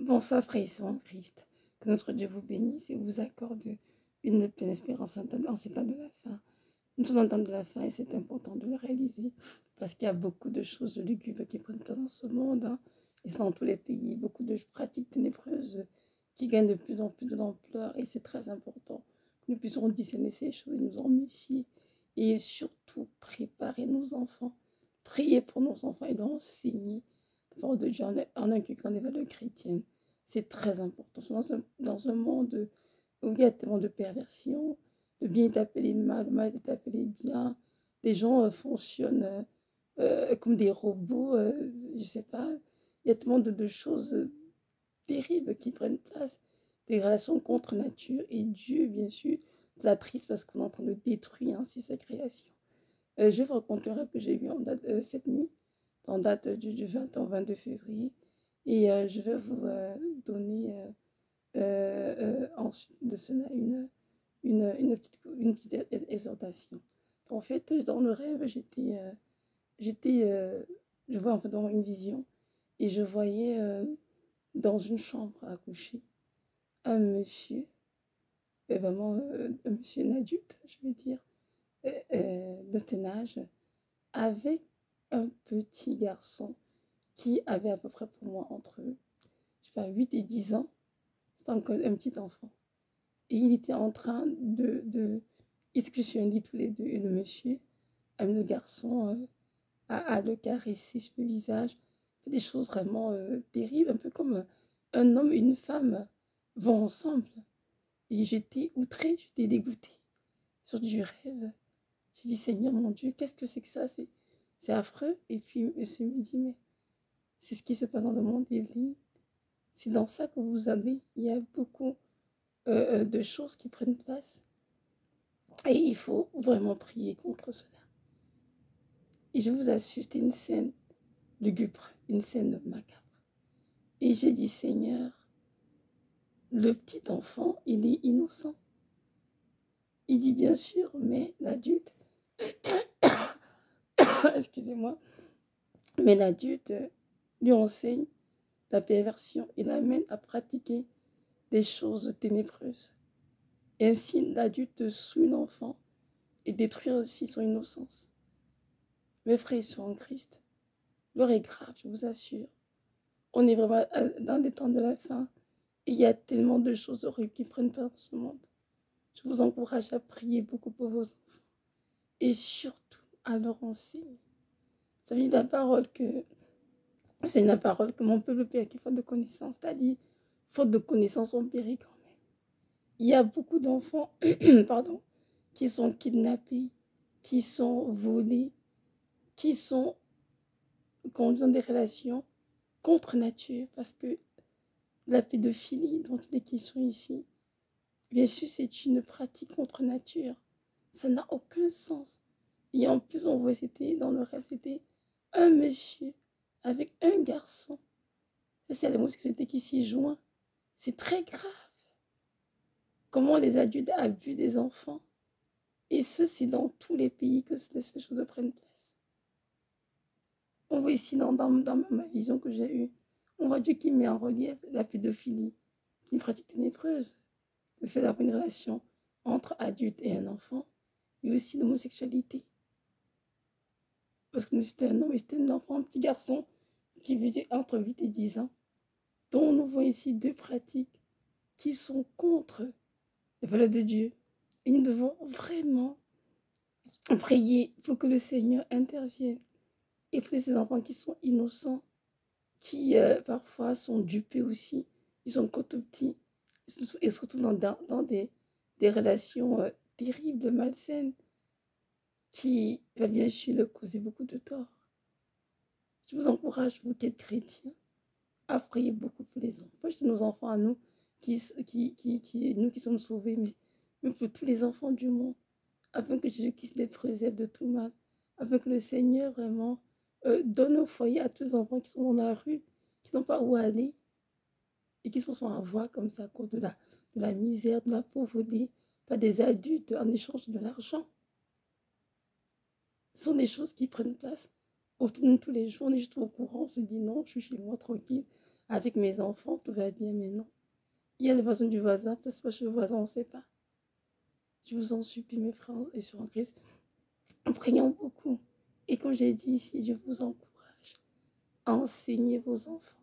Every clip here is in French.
Bonsoir, frères et sœurs en Christ. Que notre Dieu vous bénisse et vous accorde une pleine espérance en cet temps de la fin. Nous sommes dans le temps de la fin et c'est important de le réaliser parce qu'il y a beaucoup de choses lugubres qui prennent place dans ce monde, hein, et c'est dans tous les pays, beaucoup de pratiques ténébreuses qui gagnent de plus en plus de l'ampleur et c'est très important que nous puissions discerner ces choses et nous en méfier et surtout préparer nos enfants, prier pour nos enfants et leur enseigner la parole de Dieu en inculquant des valeurs chrétiennes. C'est très important. Dans un monde où il y a tellement de perversion, le bien est appelé mal, le mal est appelé bien. Les gens fonctionnent comme des robots, je ne sais pas. Il y a tellement de choses terribles qui prennent place, des relations contre nature et Dieu, bien sûr, la triste parce qu'on est en train de détruire ainsi sa création. Je vous raconter un rêve que j'ai eu en date, cette nuit, en date du 20 au 22 février, et je vais vous donner ensuite de cela une petite exhortation. En fait, dans le rêve, je vois en fait dans une vision et je voyais dans une chambre à coucher un monsieur, vraiment un monsieur, un adulte, je veux dire, de cet âge, avec un petit garçon qui avait à peu près pour moi entre, je sais pas, 8 et 10 ans. C'était encore un petit enfant. Et il était en train de excursionner tous les deux. Et le monsieur, avec le garçon, à le caresser sur le visage. Fait des choses vraiment terribles, un peu comme un homme et une femme vont ensemble. Et j'étais outrée, j'étais dégoûtée. Sur du rêve, j'ai dit, Seigneur mon Dieu, qu'est-ce que c'est que ça? C'est affreux. Et puis, monsieur me dit, mais c'est ce qui se passe dans le monde, Evelyne. C'est dans ça que vous allez. Il y a beaucoup de choses qui prennent place. Et il faut vraiment prier contre cela. Et je vous assure, c'était une scène lugubre, une scène macabre. Et j'ai dit, Seigneur, le petit enfant, il est innocent. Il dit bien sûr, mais l'adulte, excusez-moi, mais l'adulte lui enseigne la perversion et l'amène à pratiquer des choses ténébreuses. Et ainsi, l'adulte souille l'enfant et détruit aussi son innocence. Mes frères sont en Christ. L'heure est grave, je vous assure. On est vraiment dans les temps de la fin. Et il y a tellement de choses horribles qui prennent place dans ce monde. Je vous encourage à prier beaucoup pour vos enfants. Et surtout à leur enseigner. Ça veut dire la parole que... C'est une parole que mon peuple père qui faute de connaissance. C'est-à-dire, faute de connaissance, on périt quand même. Il y a beaucoup d'enfants pardon, qui sont kidnappés, qui sont volés, qui sont conduisant des relations contre nature. Parce que la pédophilie dont il est question ici, bien sûr, c'est une pratique contre nature. Ça n'a aucun sens. Et en plus, on voit, c'était dans le rêve, c'était un monsieur avec un garçon. C'est l'homosexualité qui s'y joint. C'est très grave. Comment les adultes abusent des enfants. Et ce, c'est dans tous les pays que ces choses prennent place. On voit ici, dans ma vision que j'ai eue, on voit Dieu qui met en relief la pédophilie, qui est une pratique ténébreuse. Le fait d'avoir une relation entre adulte et un enfant, et aussi l'homosexualité. Parce que nous, c'était un homme et c'était un enfant, un petit garçon, qui vivait entre 8 et 10 ans, dont nous voyons ici deux pratiques qui sont contre les valeurs de Dieu. Et nous devons vraiment prier pour que le Seigneur intervienne. Et pour ces enfants qui sont innocents, qui parfois sont dupés aussi, ils sont encore tout petits, et se retrouvent dans des relations terribles, malsaines, qui va bien sûr leur causer beaucoup de tort. Je vous encourage, vous qui êtes chrétiens, à prier beaucoup pour les enfants. Pas juste nos enfants à nous, nous qui sommes sauvés, mais pour tous les enfants du monde, afin que Jésus-Christ les préserve de tout mal, afin que le Seigneur vraiment donne au foyer à tous les enfants qui sont dans la rue, qui n'ont pas où aller, et qui se sont à voir comme ça à cause de la misère, de la pauvreté, pas des adultes en échange de l'argent. Ce sont des choses qui prennent place autour de nous tous les jours. On est juste au courant, on se dit non, je suis chez moi tranquille, avec mes enfants, tout va bien, mais non. Il y a les voisins du voisin, peut-être c'est pas chez le voisin, on ne sait pas. Je vous en supplie, mes frères et sœurs en Christ, prions beaucoup. Et comme j'ai dit ici, je vous encourage à enseigner vos enfants.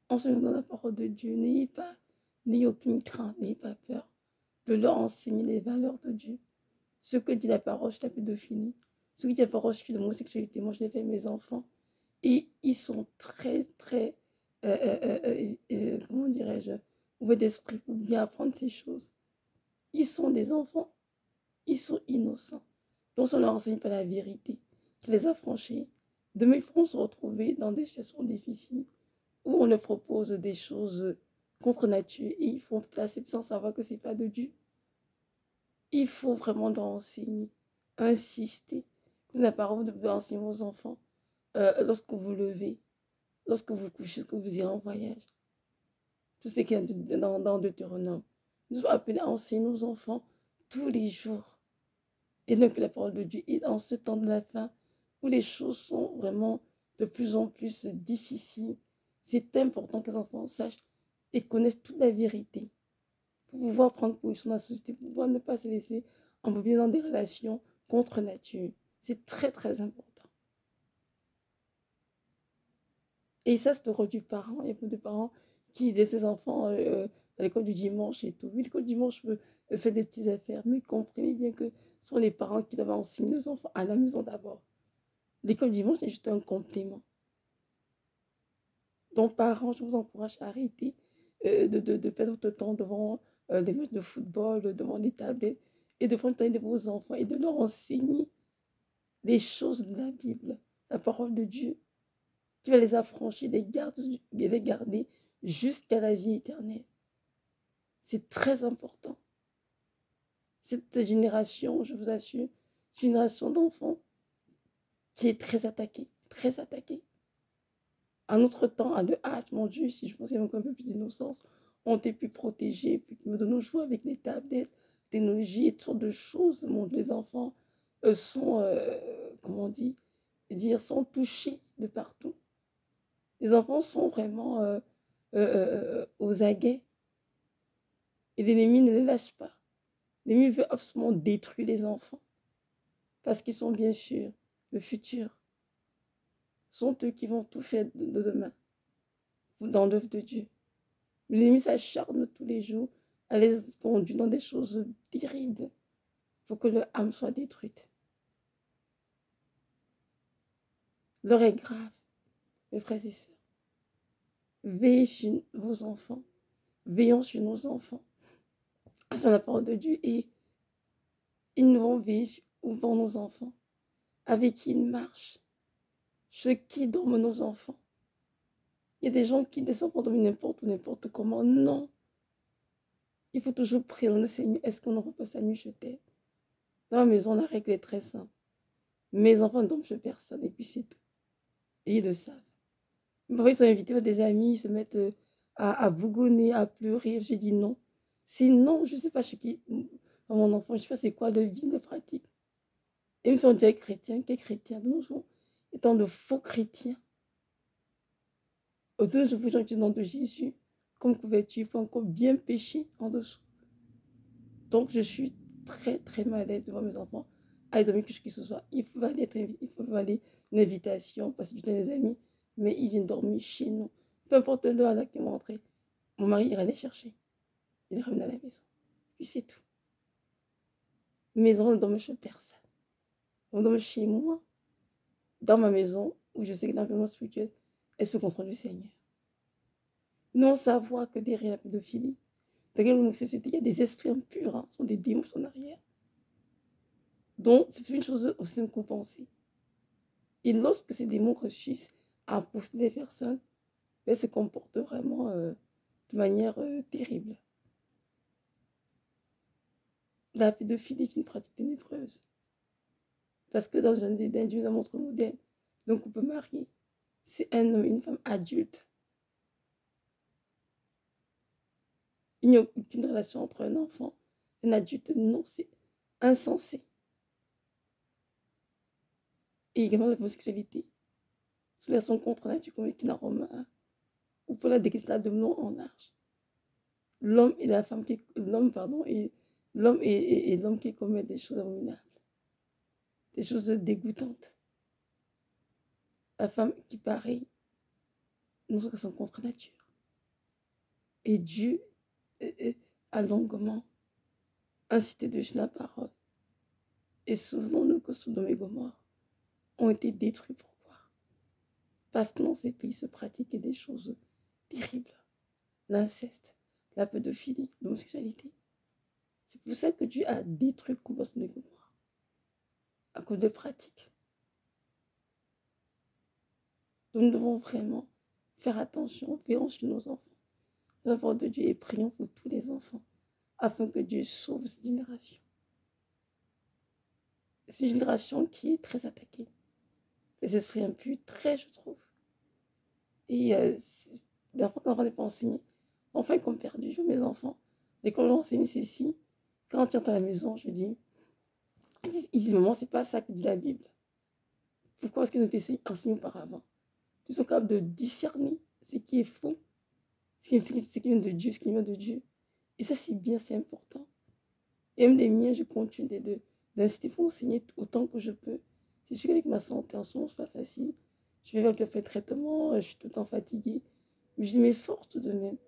Enseignez dans la parole de Dieu. N'ayez aucune crainte, n'ayez pas peur de leur enseigner les valeurs de Dieu. Ce que dit la parole sur la pédophilie, ce que dit la parole sur l'homosexualité, moi je l'ai fait mes enfants. Et ils sont très, très, comment dirais-je, ouverts d'esprit pour bien apprendre ces choses. Ils sont des enfants, ils sont innocents. Donc, si on ne leur enseigne pas la vérité, qui les a franchis, demain, ils pourront se retrouver dans des situations difficiles où on leur propose des choses contre nature et ils font placer sans savoir que ce n'est pas de Dieu. Il faut vraiment leur enseigner, insister. Vous n'avez pas envie de enseigner vos enfants lorsque vous levez, lorsque vous couchez, lorsque vous irez en voyage. Tout ce qui est dans Deutéronome. Nous sommes appelés à enseigner nos enfants tous les jours. Et donc la parole de Dieu est en ce temps de la fin où les choses sont vraiment de plus en plus difficiles. C'est important que les enfants sachent et connaissent toute la vérité pour pouvoir prendre position dans la société, pour pouvoir ne pas se laisser embobiner dans des relations contre nature. C'est très, très important. Et ça, c'est le rôle du parent. Il y a beaucoup de parents qui laissent les enfants à l'école du dimanche et tout. Oui, l'école du dimanche peut faire des petites affaires, mais comprenez bien que ce sont les parents qui doivent enseigner nos enfants à la maison d'abord. L'école du dimanche est juste un complément. Donc, parents, je vous encourage à arrêter de perdre votre temps devant des matchs de football, devant des tablettes, et de prendre le temps de vos enfants et de leur enseigner des choses de la Bible, la parole de Dieu, qui va les affranchir, les garder jusqu'à la vie éternelle. C'est très important. Cette génération, je vous assure, c'est une génération d'enfants qui est très attaquée, très attaquée. À notre temps, à le âge, mon Dieu, si je pensais encore un peu plus d'innocence, on était plus protégés, puis de nos jours avec les tablettes, technologies et toutes sortes de choses, les enfants sont, comment on dit, sont touchés de partout. Les enfants sont vraiment aux aguets. Et l'ennemi ne les lâche pas. L'ennemi veut absolument détruire les enfants. Parce qu'ils sont bien sûr le futur. Ce sont eux qui vont tout faire de demain. Dans l'œuvre de Dieu. L'ennemi s'acharne tous les jours à les conduire dans des choses terribles. Il faut que leur âme soit détruite. L'heure est grave, mes frères et sœurs. Veillez sur vos enfants. Veillons sur nos enfants. Sur la parole de Dieu. Et ils nous vont veiller où vont nos enfants. Avec qui ils marchent. Ceux qui dorment nos enfants. Il y a des gens qui descendent pour dormir n'importe où, n'importe comment. Non. Il faut toujours prier dans le Seigneur. Est-ce qu'on n'aura pas sa nuit chez terre? Dans la maison, la règle est très simple. Mes enfants ne dorment chez personne et puis c'est tout. Et ils le savent. Parfois, ils sont invités par des amis, ils se mettent à bougonner, à pleurer. J'ai dit non. C'est non, je ne sais pas chez qui, mon enfant, je ne sais pas c'est quoi le vie de pratique. Et même si on dirait chrétien, quel chrétien de nos jours, étant de faux chrétiens. Autour de vous, gens qui nom de Jésus, comme couverture, il faut encore bien pécher en dessous. Donc, je suis très, très mal à l'aise devant mes enfants. Allez dormir que ce soit. Il faut aller une invitation parce que je des amis, mais ils viennent dormir chez nous. Peu importe l'heure à laquelle ils vont rentrer, mon mari ira les chercher. Il les ramène à la maison. Puis c'est tout. Mes enfants ne dorment chez personne. Ils dorment chez moi, dans ma maison, où je sais que l'environnement spirituel est sous contrôle du Seigneur. Non savoir que derrière la pédophilie, derrière l'homosexualité, il y a des esprits impurs, hein, ce sont des démons qui sont derrière. Donc, c'est une chose aussi qu'on pensait. Et lorsque ces démons réussissent à posséder les personnes, elles se comportent vraiment de manière terrible. La pédophilie est une pratique ténébreuse. Parce que dans un montre modèle, donc on peut marier. C'est un homme et une femme adulte. Il n'y a aucune relation entre un enfant et un adulte. Non, c'est insensé. Et également la homosexualité. Sous la son contre nature qui n'a Romain. Vous pouvez la décliner de long en large. L'homme et la femme qui... L'homme, pardon, et l'homme et l'homme qui commettent des choses abominables. Des choses dégoûtantes. La femme qui, pareil, nous sommes contre nature. Et Dieu a longuement incité de la parole. Et souvenons-nous que Sodome et Gomorrhe ont été détruits. Pourquoi? Parce que dans ces pays se pratiquaient des choses terribles. L'inceste, la pédophilie, l'homosexualité. C'est pour ça que Dieu a détruit le couple Sodome et Gomorrhe. À cause de pratiques. Donc nous devons vraiment faire attention, veillons sur nos enfants. Les enfants de Dieu et prions pour tous les enfants, afin que Dieu sauve cette génération. C'est une génération qui est très attaquée. Les esprits impurs, très, je trouve. Et d'abord, quand on n'est pas enseigné, enfin, comme perdu, je vois mes enfants, l'école enseigne ceci. Quand tu entends à la maison, je dis, ils disent, maman, c'est pas ça que dit la Bible. Pourquoi est-ce qu'ils ont été enseignés auparavant? Ils sont capables de discerner ce qui est faux, ce qui vient de Dieu, ce qui vient de Dieu. Et ça, c'est bien, c'est important. Et même les miens, je continue d'inciter pour enseigner autant que je peux. C'est sûr qu'avec ma santé en ce moment, c'est pas facile. Je vais vers le traitement, je suis tout le temps fatiguée. Mais je m'efforce tout de même.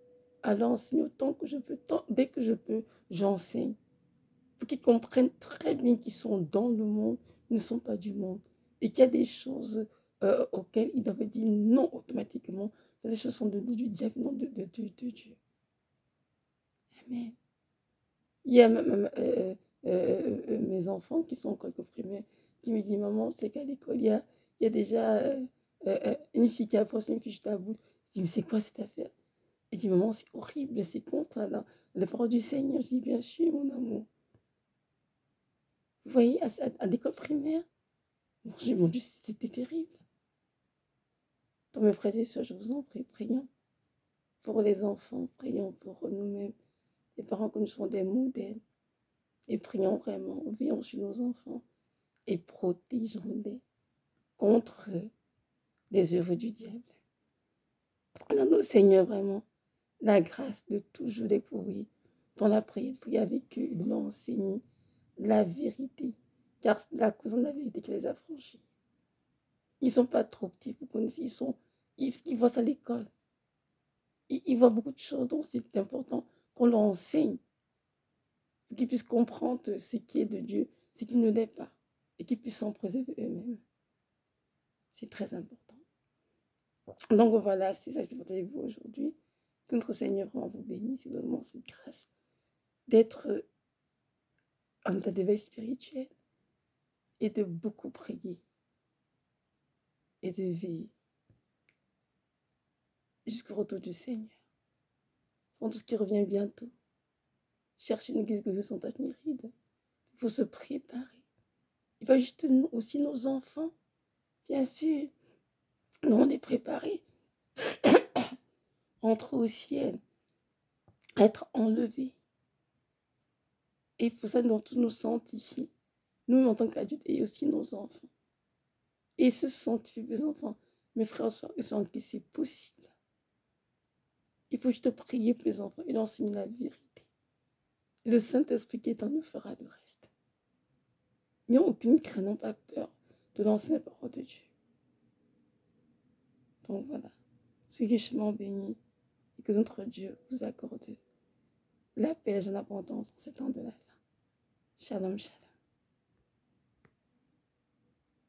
Alors, enseigner autant que je peux, dès que je peux, j'enseigne. Pour qu'ils comprennent très bien qu'ils sont dans le monde, ils ne sont pas du monde. Et qu'il y a des choses auxquelles ils doivent dire non automatiquement. Parce que ces choses sont du diable, non de Dieu. Amen. Il y a mes enfants qui sont encore primaires qui me disent, maman, c'est qu'à l'école, il y a déjà une fille qui a posé une fiche à bout. Je dis, mais c'est quoi cette affaire? Il dit, maman, c'est horrible, c'est contre la parole du Seigneur. Je dis, bien sûr, mon amour. Vous voyez, à l'école primaire, mon Dieu, c'était terrible. Pour mes frères et sœurs, je vous en prie, prions pour les enfants, prions pour nous-mêmes, les parents que nous sommes des modèles. Et prions vraiment, veillons sur nos enfants et protégeons-les contre les œuvres du diable. Prenons, Seigneur, vraiment la grâce de toujours découvrir dans la prière, de prier avec eux, de leur enseigner la vérité, car c'est la cause de la vérité qui les a franchis. Ils ne sont pas trop petits, vous connaissez, ils voient ça à l'école. Ils voient beaucoup de choses, donc c'est important qu'on leur enseigne pour qu'ils puissent comprendre ce qui est de Dieu, ce qui ne l'est pas, et qu'ils puissent s'en préserver eux-mêmes. C'est très important. Donc voilà, c'est ça que je partage avec vous aujourd'hui. Que notre Seigneur vous bénisse et donne cette grâce d'être en état d'éveil spirituel et de beaucoup prier et de veiller jusqu'au retour du Seigneur. C'est tout ce qui revient bientôt. Chercher une église glorieuse sans tache ni ride. Il faut se préparer. Il va juste aussi nos enfants, bien sûr. Nous, on est préparés. Entrer au ciel, être enlevés. Et pour ça, nous devons tous nous sanctifier. Nous, en tant qu'adultes, et aussi nos enfants. Et se sanctifier, mes enfants, mes frères et sœurs, que c'est possible. Il faut juste prier pour les enfants et leur enseigner la vérité. Et le Saint-Esprit qui est en nous fera le reste. N'ayons aucune crainte, n'ayons pas peur de lancer la parole de Dieu. Donc voilà, soyez richement bénis et que notre Dieu vous accorde la paix et l'abondance en ces temps de la fin. Shalom, shalom.